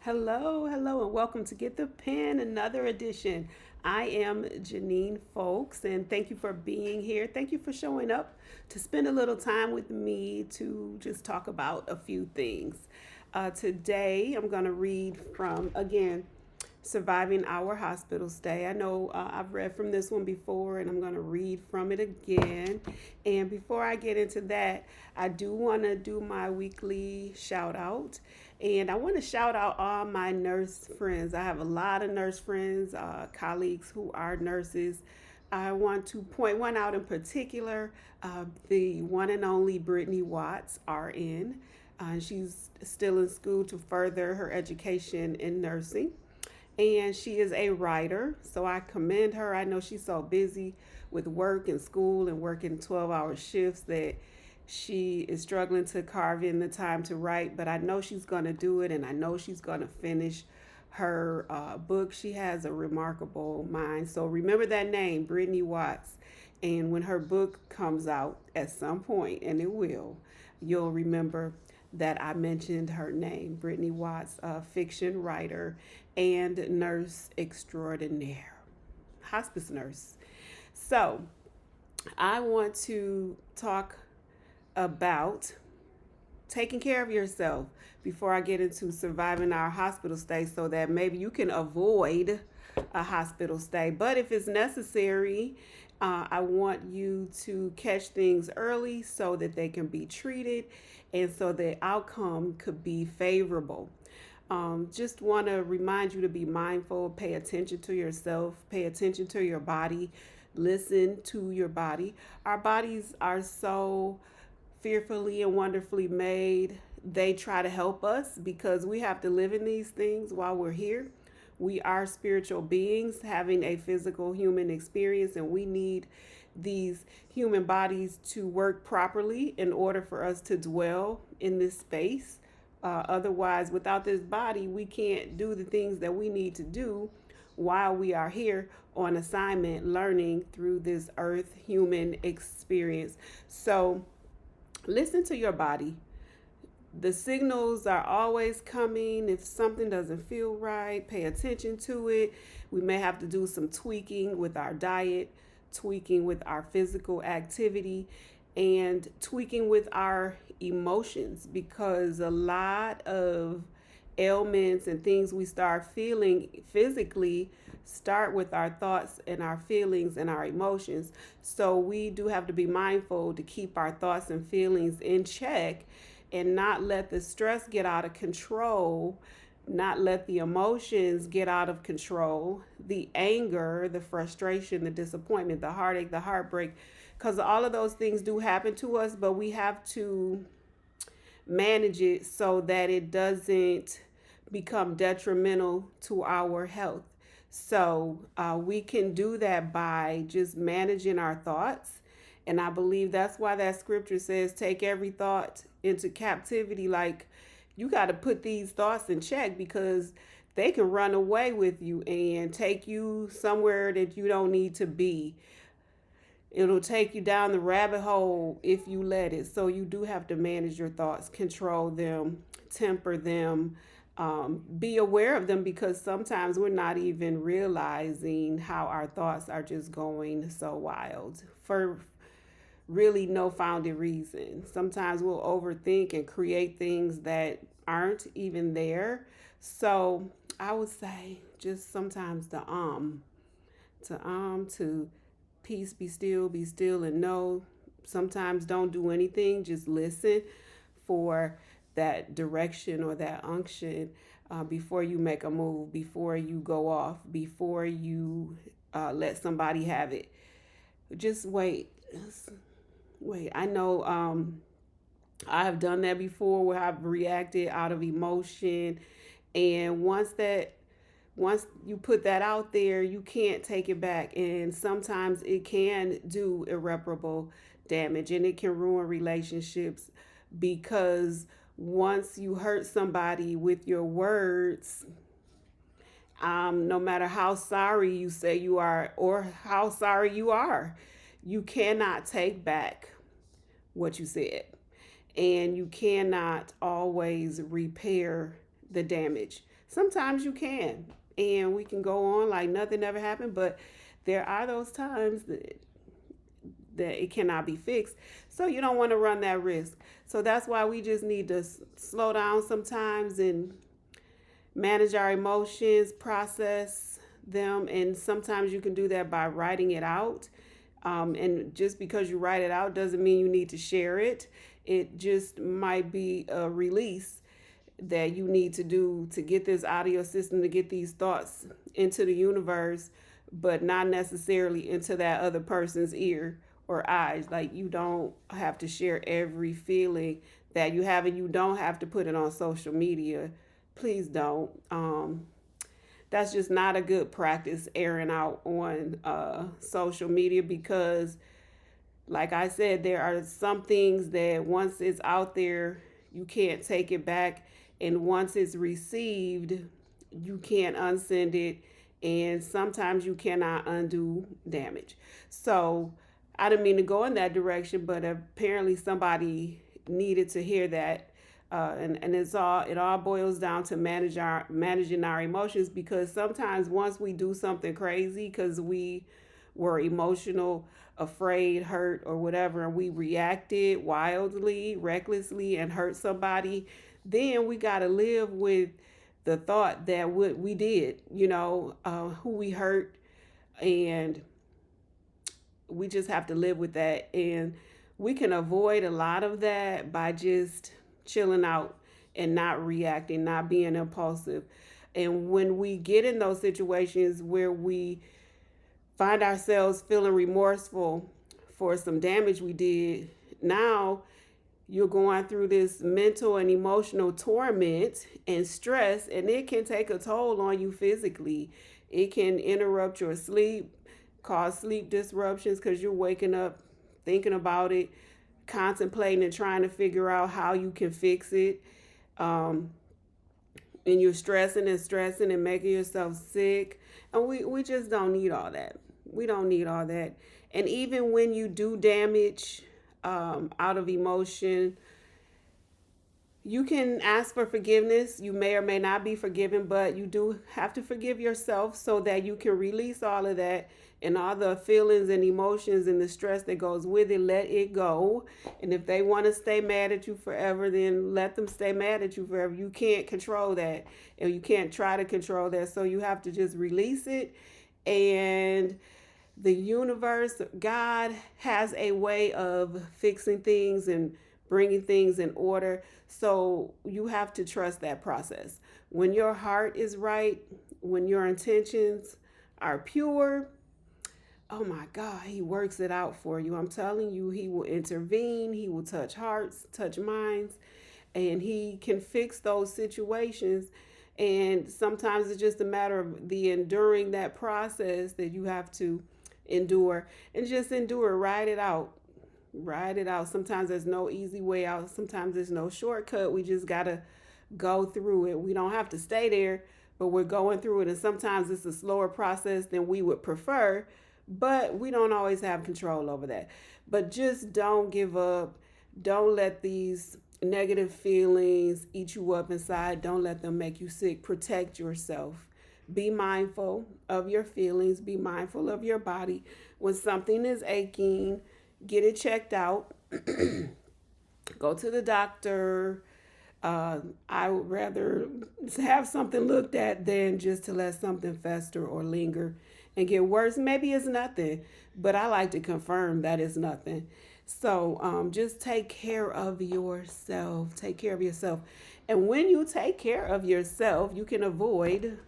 Hello, and welcome to Get the Pen, another edition. I am Janine Folks, and thank you for being here. Thank you for showing up to spend a little time with me to just talk about a few things. Today, I'm going to read from, again, Surviving Our Hospital Stay. I know I've read from this one before, and I'm going to read from it again. And before I get into that, I do want to do my weekly shout out. And I want to shout out all my nurse friends. I have a lot of nurse friends, colleagues who are nurses. I want to point one out in particular, the one and only Brittany Watts, RN. She's still in school to further her education in nursing. And she is a writer, so I commend her. I know she's so busy with work and school and working 12-hour shifts that she is struggling to carve in the time to write, but I know she's going to do it, and I know she's going to finish her book. She has a remarkable mind. So remember that name, Brittany Watts. And when her book comes out at some point, and it will, you'll remember that I mentioned her name, Brittany Watts, a fiction writer and nurse extraordinaire, hospice nurse. So I want to talk about taking care of yourself before I get into surviving our hospital stay so that maybe you can avoid a hospital stay. But if it's necessary, I want you to catch things early so that they can be treated and so the outcome could be favorable. Just want to remind you to be mindful, pay attention to yourself, pay attention to your body, listen to your body. Our bodies are so fearfully and wonderfully made. They try to help us because we have to live in these things while we're here. We are spiritual beings having a physical human experience, and we need these human bodies to work properly in order for us to dwell in this space. Otherwise, without this body, we can't do the things that we need to do while we are here on assignment, learning through this earth human experience. So, listen to your body. The signals are always coming. If something doesn't feel right, pay attention to it. We may have to do some tweaking with our diet, tweaking with our physical activity, and tweaking with our emotions, because a lot of ailments and things we start feeling physically start with our thoughts and our feelings and our emotions. So we do have to be mindful to keep our thoughts and feelings in check and not let the stress get out of control, not let the emotions get out of control, the anger, the frustration, the disappointment, the heartache, the heartbreak, because all of those things do happen to us, but we have to manage it so that it doesn't become detrimental to our health. So we can do that by just managing our thoughts. And I believe that's why that scripture says, take every thought into captivity. Like, you got to put these thoughts in check because they can run away with you and take you somewhere that you don't need to be. It'll take you down the rabbit hole if you let it. So you do have to manage your thoughts, control them, temper them, be aware of them, because sometimes we're not even realizing how our thoughts are just going so wild for really no founded reason. Sometimes we'll overthink and create things that aren't even there. So I would say just sometimes to peace, be still, and know. Sometimes don't do anything, just listen for that direction or that unction before you make a move, before you go off, before you let somebody have it. Just wait. Wait. I know I have done that before where I've reacted out of emotion. And once you put that out there, you can't take it back. And sometimes it can do irreparable damage and it can ruin relationships, because once you hurt somebody with your words, no matter how sorry you say you are or how sorry you cannot take back what you said. And you cannot always repair the damage. Sometimes you can, and we can go on like nothing ever happened, but there are those times that it cannot be fixed. So you don't want to run that risk. So that's why we just need to slow down sometimes and manage our emotions, process them. And sometimes you can do that by writing it out. And just because you write it out doesn't mean you need to share it. It just might be a release that you need to do to get this out of your system, to get these thoughts into the universe, but not necessarily into that other person's ear or eyes. Like, you don't have to share every feeling that you have, and you don't have to put it on social media. Please don't. That's just not a good practice, airing out on social media, because like I said, there are some things that once it's out there, you can't take it back. And once it's received, you can't unsend it. And sometimes you cannot undo damage. So I didn't mean to go in that direction, but apparently somebody needed to hear that. And it all boils down to managing our emotions, because sometimes once we do something crazy because we were emotional, afraid, hurt, or whatever, and we reacted wildly, recklessly, and hurt somebody, then we got to live with the thought that what we did, who we hurt, and we just have to live with that. And we can avoid a lot of that by just chilling out and not reacting, not being impulsive. And when we get in those situations where we find ourselves feeling remorseful for some damage we did, now you're going through this mental and emotional torment and stress, and it can take a toll on you physically. It can interrupt your sleep, cause sleep disruptions because you're waking up thinking about it, contemplating and trying to figure out how you can fix it. And you're stressing and making yourself sick. And we just don't need all that. We don't need all that. And even when you do damage out of emotion, you can ask for forgiveness. You may or may not be forgiven, but you do have to forgive yourself so that you can release all of that and all the feelings and emotions and the stress that goes with it. Let it go. And if they want to stay mad at you forever, then let them stay mad at you forever. You can't control that, and you can't try to control that. So you have to just release it. And the universe, God, has a way of fixing things and bringing things in order. So you have to trust that process. When your heart is right, when your intentions are pure, oh my God, He works it out for you. I'm telling you, He will intervene. He will touch hearts, touch minds, and He can fix those situations. And sometimes it's just a matter of the enduring that process that you have to endure, and just endure, ride it out. Ride it out. Sometimes there's no easy way out. Sometimes there's no shortcut. We just got to go through it. We don't have to stay there, but we're going through it. And sometimes it's a slower process than we would prefer, but we don't always have control over that. But just don't give up. Don't let these negative feelings eat you up inside. Don't let them make you sick. Protect yourself. Be mindful of your feelings. Be mindful of your body. When something is aching, get it checked out. Go to the doctor. I would rather have something looked at than just to let something fester or linger and get worse. Maybe it's nothing, but I like to confirm that it's nothing. So just take care of yourself. Take care of yourself. And when you take care of yourself, you can avoid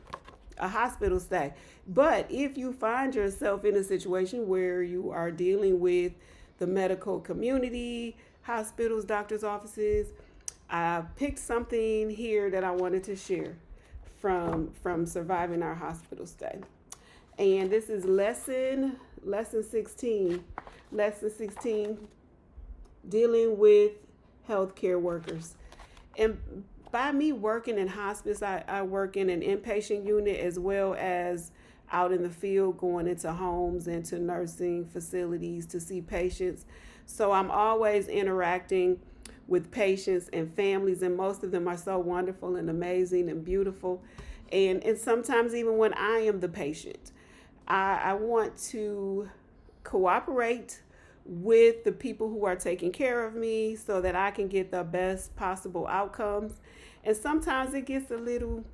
a hospital stay. But if you find yourself in a situation where you are dealing with the medical community, hospitals, doctors' offices, I picked something here that I wanted to share from surviving our hospital stay. And this is lesson 16. Lesson 16, dealing with healthcare workers. And by me working in hospice, I work in an inpatient unit as well as out in the field, going into homes and to nursing facilities to see patients. So I'm always interacting with patients and families, and most of them are so wonderful and amazing and beautiful. And sometimes even when I am the patient, I want to cooperate with the people who are taking care of me so that I can get the best possible outcomes. And sometimes it gets a little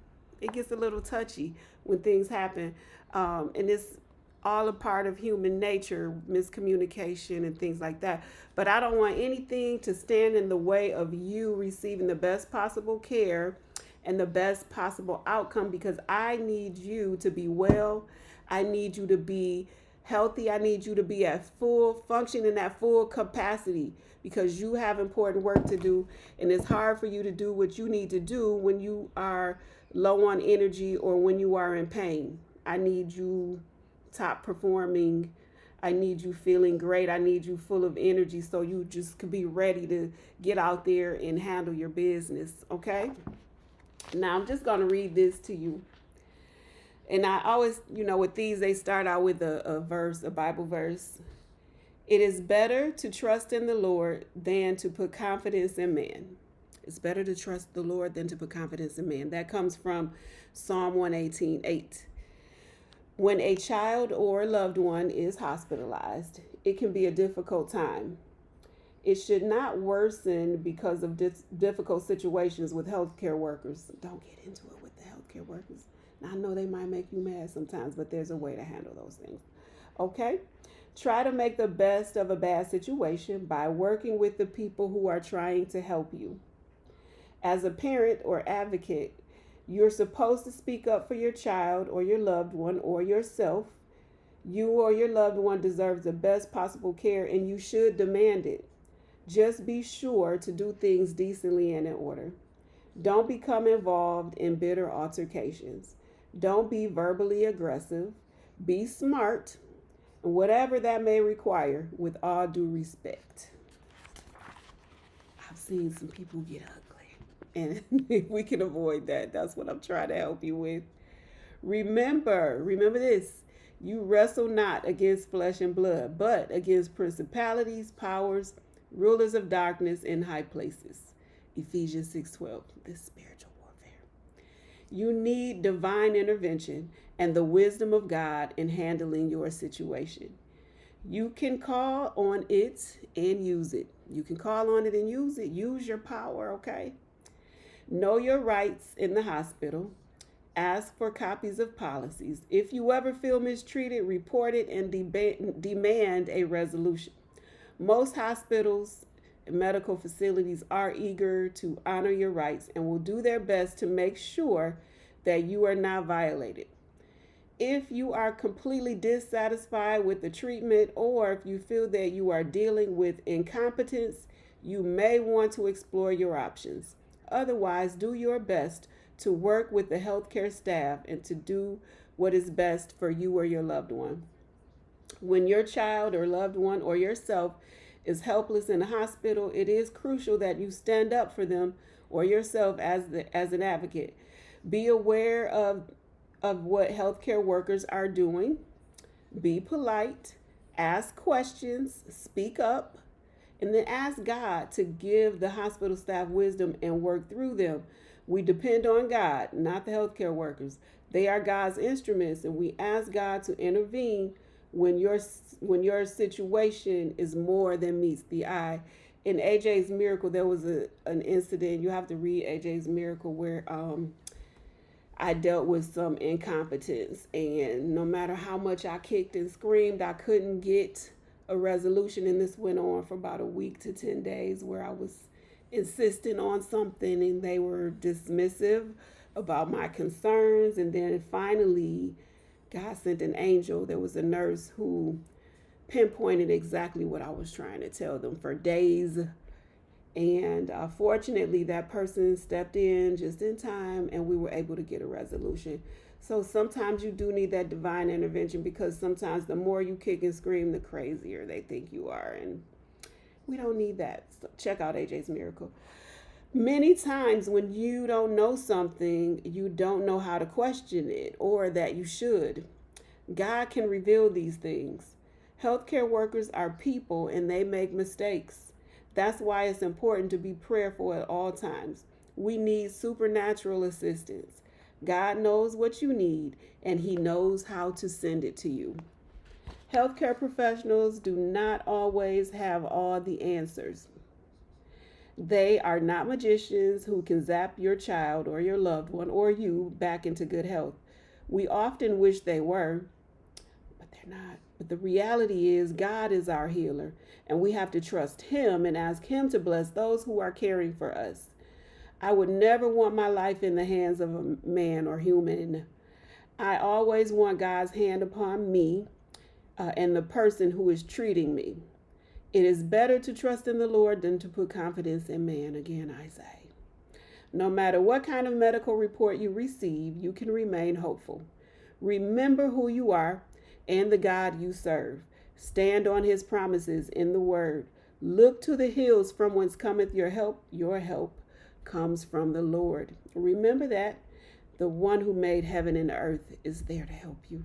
touchy when things happen, and it's all a part of human nature, miscommunication and things like that. But I don't want anything to stand in the way of you receiving the best possible care and the best possible outcome, because I need you to be well. I need you to be healthy. I need you to be at full function in that full capacity, because you have important work to do, and it's hard for you to do what you need to do when you are low on energy or when you are in pain. I need you top performing. I need you feeling great. I need you full of energy so you just could be ready to get out there and handle your business, okay? Now I'm just going to read this to you. And I always, with these, they start out with a verse, a Bible verse. It is better to trust in the Lord than to put confidence in man. It's better to trust the Lord than to put confidence in man. That comes from Psalm 118:8. When a child or loved one is hospitalized, it can be a difficult time. It should not worsen because of difficult situations with healthcare workers. Don't get into it with the healthcare workers. I know they might make you mad sometimes, but there's a way to handle those things. Okay? Try to make the best of a bad situation by working with the people who are trying to help you. As a parent or advocate, you're supposed to speak up for your child or your loved one or yourself. You or your loved one deserves the best possible care, and you should demand it. Just be sure to do things decently and in order. Don't become involved in bitter altercations. Don't be verbally aggressive. Be smart, whatever that may require, with all due respect. I've seen some people get ugly, and if we can avoid that, that's what I'm trying to help you with. Remember this. You wrestle not against flesh and blood, but against principalities, powers, rulers of darkness in high places. Ephesians 6:12, this spiritual warfare. You need divine intervention and the wisdom of God in handling your situation. You can call on it and use it. You can call on it and use it. Use your power, okay? Know your rights in the hospital. Ask for copies of policies. If you ever feel mistreated, report it and demand a resolution. Most hospitals and medical facilities are eager to honor your rights and will do their best to make sure that you are not violated. If you are completely dissatisfied with the treatment, or if you feel that you are dealing with incompetence, you may want to explore your options. Otherwise, do your best to work with the healthcare staff and to do what is best for you or your loved one. When your child or loved one or yourself is helpless in the hospital, it is crucial that you stand up for them or yourself as an advocate. Be aware of what healthcare workers are doing. Be polite, ask questions, speak up, and then ask God to give the hospital staff wisdom and work through them. We depend on God, not the healthcare workers. They are God's instruments, and we ask God to intervene when your situation is more than meets the eye. In AJ's Miracle, there was an incident. You have to read AJ's Miracle where I dealt with some incompetence, and no matter how much I kicked and screamed, I couldn't get a resolution. And this went on for about a week to 10 days, where I was insisting on something and they were dismissive about my concerns. And then finally, God sent an angel. There was a nurse who pinpointed exactly what I was trying to tell them for days. And fortunately, that person stepped in just in time and we were able to get a resolution. So sometimes you do need that divine intervention, because sometimes the more you kick and scream, the crazier they think you are. And we don't need that. So check out AJ's Miracle. Many times when you don't know something, you don't know how to question it, or that you should. God can reveal these things. Healthcare workers are people and they make mistakes. That's why it's important to be prayerful at all times. We need supernatural assistance. God knows what you need, and He knows how to send it to you. Healthcare professionals do not always have all the answers. They are not magicians who can zap your child or your loved one or you back into good health. We often wish they were, but they're not. But the reality is, God is our healer, and we have to trust Him and ask Him to bless those who are caring for us. I would never want my life in the hands of a man or human. I always want God's hand upon me and the person who is treating me. It is better to trust in the Lord than to put confidence in man, again, I say. No matter what kind of medical report you receive, you can remain hopeful. Remember who you are and the God you serve. Stand on His promises in the Word. Look to the hills from whence cometh your help. Your help comes from the Lord. Remember that the one who made heaven and earth is there to help you.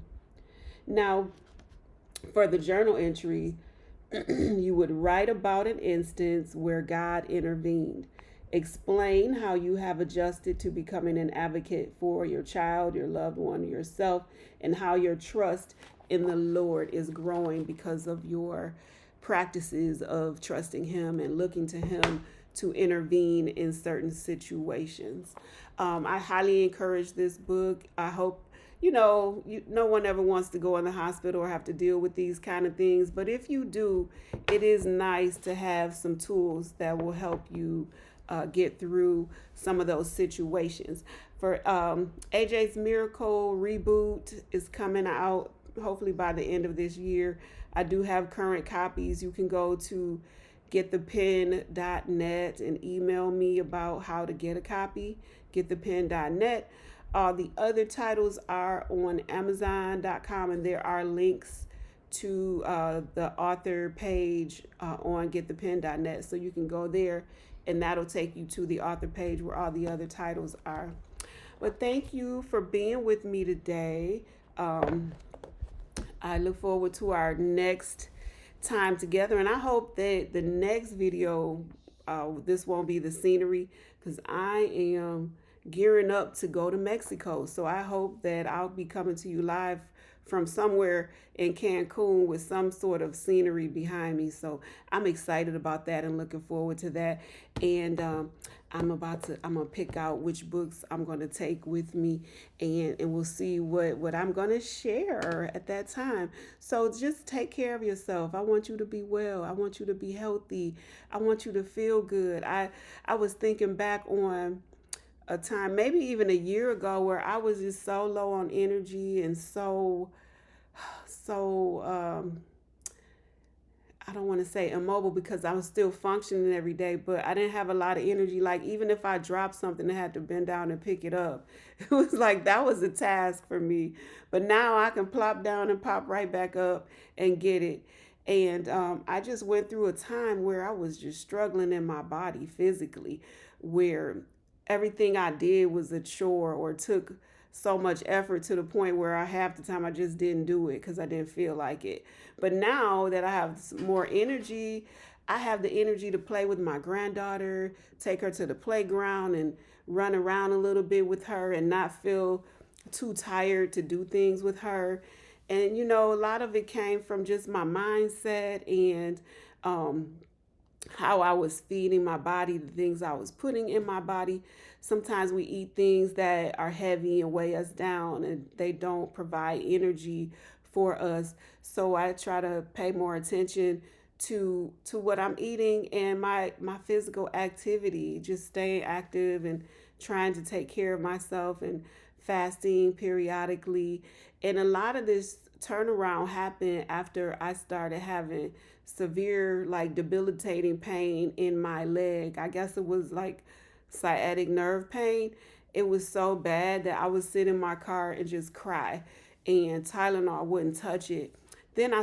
Now, for the journal entry, you would write about an instance where God intervened. Explain how you have adjusted to becoming an advocate for your child, your loved one, yourself, and how your trust in the Lord is growing because of your practices of trusting Him and looking to Him to intervene in certain situations. I highly encourage this book. I hope no one ever wants to go in the hospital or have to deal with these kind of things. But if you do, it is nice to have some tools that will help you get through some of those situations. For AJ's Miracle reboot is coming out hopefully by the end of this year. I do have current copies. You can go to getthepen.net and email me about how to get a copy. Getthepen.net. The other titles are on Amazon.com, and there are links to the author page on getthepen.net. So you can go there, and that'll take you to the author page where all the other titles are. But thank you for being with me today. I look forward to our next time together, and I hope that the next video, this won't be the scenery, because I am gearing up to go to Mexico. So I hope that I'll be coming to you live from somewhere in Cancun with some sort of scenery behind me. So I'm excited about that and looking forward to that. And I'm gonna pick out which books I'm gonna take with me, and we'll see what I'm gonna share at that time. So just take care of yourself. I want you to be well. I want you to be healthy. I want you to feel good. I was thinking back on a time, maybe even a year ago, where I was just so low on energy and so I don't want to say immobile, because I was still functioning every day, but I didn't have a lot of energy. Like, even if I dropped something, I had to bend down and pick it up. It was like that was a task for me. But now I can plop down and pop right back up and get it. And I just went through a time where I was just struggling in my body physically, where everything I did was a chore or took so much effort to the point where half the time I just didn't do it because I didn't feel like it. But now that I have more energy, I have the energy to play with my granddaughter, take her to the playground and run around a little bit with her and not feel too tired to do things with her. And, a lot of it came from just my mindset and how I was feeding my body, the things I was putting in my body. Sometimes we eat things that are heavy and weigh us down, and they don't provide energy for us. So I try to pay more attention to what I'm eating and my physical activity, just staying active and trying to take care of myself and fasting periodically. And a lot of this turnaround happened after I started having severe, like, debilitating pain in my leg. I guess it was like sciatic nerve pain. It was so bad that I would sit in my car and just cry, and Tylenol wouldn't touch it. Then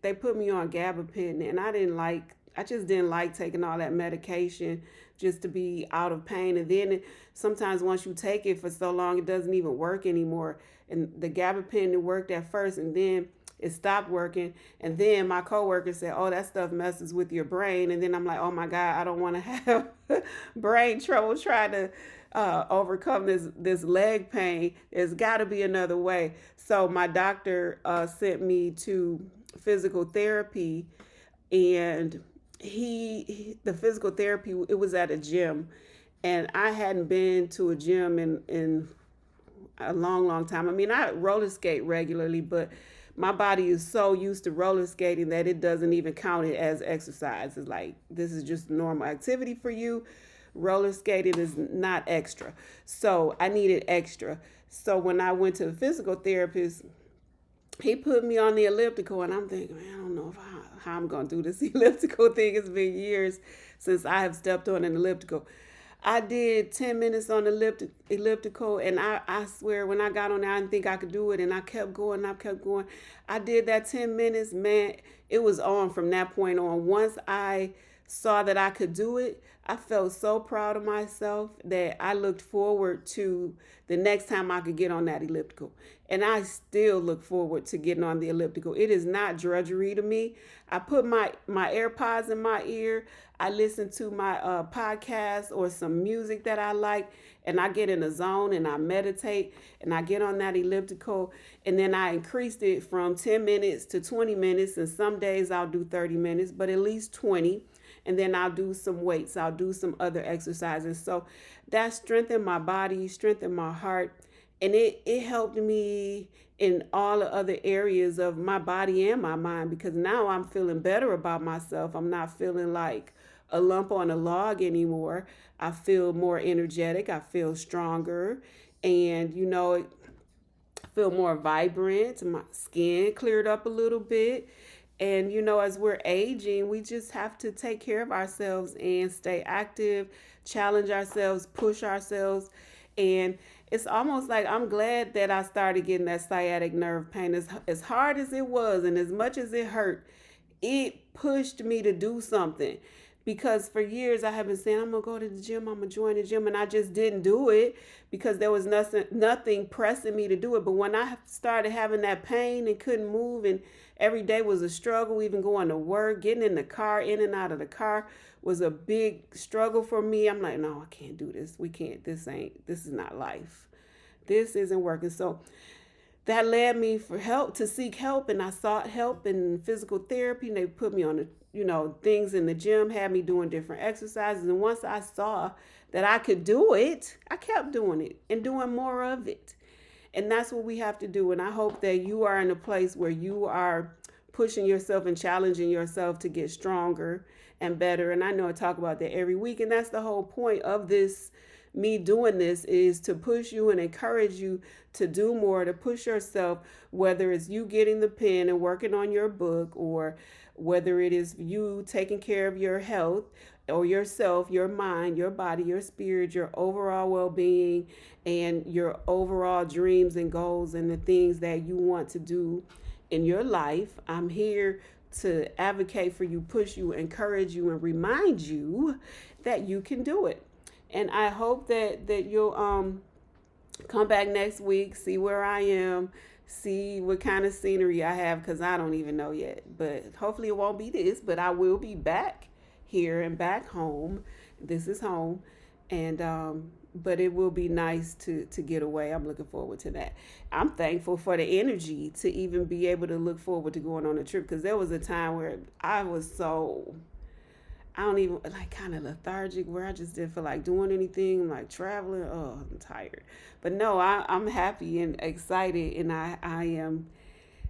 they put me on gabapentin, and I just didn't like taking all that medication just to be out of pain. And then sometimes once you take it for so long, it doesn't even work anymore. And the gabapentin worked at first, and then It stopped working. And then my coworker said, "Oh, that stuff messes with your brain." And then I'm like, "Oh my God, I don't want to have brain trouble trying to overcome this leg pain. There's got to be another way." So my doctor sent me to physical therapy, and the physical therapy, it was at a gym, and I hadn't been to a gym in a long time. I mean, I roller skate regularly, but my body is so used to roller skating that it doesn't even count it as exercise. It's like, this is just normal activity for you. Roller skating is not extra. So I needed extra. So when I went to the physical therapist, he put me on the elliptical, and I'm thinking, man, I don't know how I'm going to do this elliptical thing. It's been years since I have stepped on an elliptical. I did 10 minutes on the elliptical, and I swear when I got on there, I didn't think I could do it, and I kept going, I kept going. I did that 10 minutes, man, it was on from that point on. Once I saw that I could do it, I felt so proud of myself that I looked forward to the next time I could get on that elliptical. And I still look forward to getting on the elliptical. It is not drudgery to me. I put my AirPods in my ear. I listen to my podcast or some music that I like, and I get in a zone and I meditate and I get on that elliptical, and then I increased it from 10 minutes to 20 minutes, and some days I'll do 30 minutes, but at least 20. And then I'll do some weights. I'll do some other exercises. So that strengthened my body, strengthened my heart, and it helped me in all the other areas of my body and my mind, because now I'm feeling better about myself. I'm not feeling like a lump on a log anymore. I feel more energetic. I feel stronger, and I feel more vibrant. My skin cleared up a little bit. And as we're aging, we just have to take care of ourselves and stay active, challenge ourselves, push ourselves. And it's almost like I'm glad that I started getting that sciatic nerve pain. As hard as it was and as much as it hurt, it pushed me to do something. Because for years I have been saying, I'm going to go to the gym, I'm going to join the gym. And I just didn't do it because there was nothing pressing me to do it. But when I started having that pain and couldn't move, and every day was a struggle, even going to work, getting in the car, in and out of the car was a big struggle for me. I'm like, no, I can't do this. We can't, this is not life. This isn't working. So that led me for help, to seek help, and I sought help in physical therapy, and they put me on the things in the gym, had me doing different exercises. And once I saw that I could do it, I kept doing it and doing more of it. And that's what we have to do. And I hope that you are in a place where you are pushing yourself and challenging yourself to get stronger and better. And I know I talk about that every week, and that's the whole point of this, me doing this, is to push you and encourage you to do more, to push yourself, whether it's you getting the pen and working on your book, or whether it is you taking care of your health or yourself, your mind, your body, your spirit, your overall well-being, and your overall dreams and goals and the things that you want to do in your life. I'm here to advocate for you, push you, encourage you, and remind you that you can do it. And I hope that you'll come back next week, see where I am, see what kind of scenery I have, because I don't even know yet. But hopefully it won't be this, but I will be back here and back home. This is home. And but it will be nice to get away. I'm looking forward to that. I'm thankful for the energy to even be able to look forward to going on a trip, because there was a time where I was so, I don't even, like, kind of lethargic, where I just didn't feel like doing anything, like traveling. Oh, I'm tired. But no, I'm happy and excited, and I am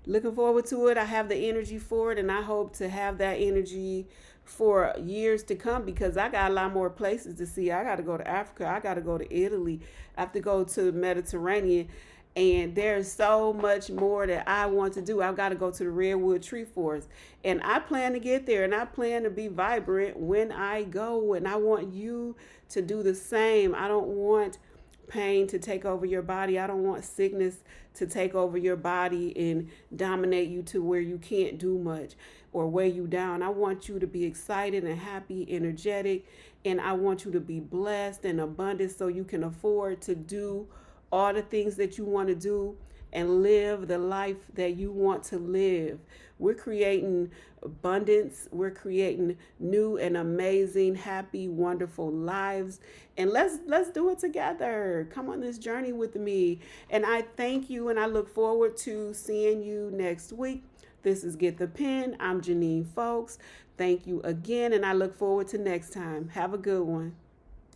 looking forward to it. I have the energy for it, and I hope to have that energy for years to come, because I got a lot more places to see. I got to go to Africa. I got to go to Italy. I have to go to the Mediterranean. And there's so much more that I want to do. I've got to go to the Redwood Tree Forest. And I plan to get there, and I plan to be vibrant when I go. And I want you to do the same. I don't want pain to take over your body. I don't want sickness to take over your body and dominate you to where you can't do much or weigh you down. I want you to be excited and happy, energetic, and I want you to be blessed and abundant so you can afford to do all the things that you want to do and live the life that you want to live. We're creating abundance. We're creating new and amazing, happy, wonderful lives. And let's do it together. Come on this journey with me. And I thank you and I look forward to seeing you next week. This is Get the Pen. I'm Janine Folks. Thank you again and I look forward to next time. Have a good one.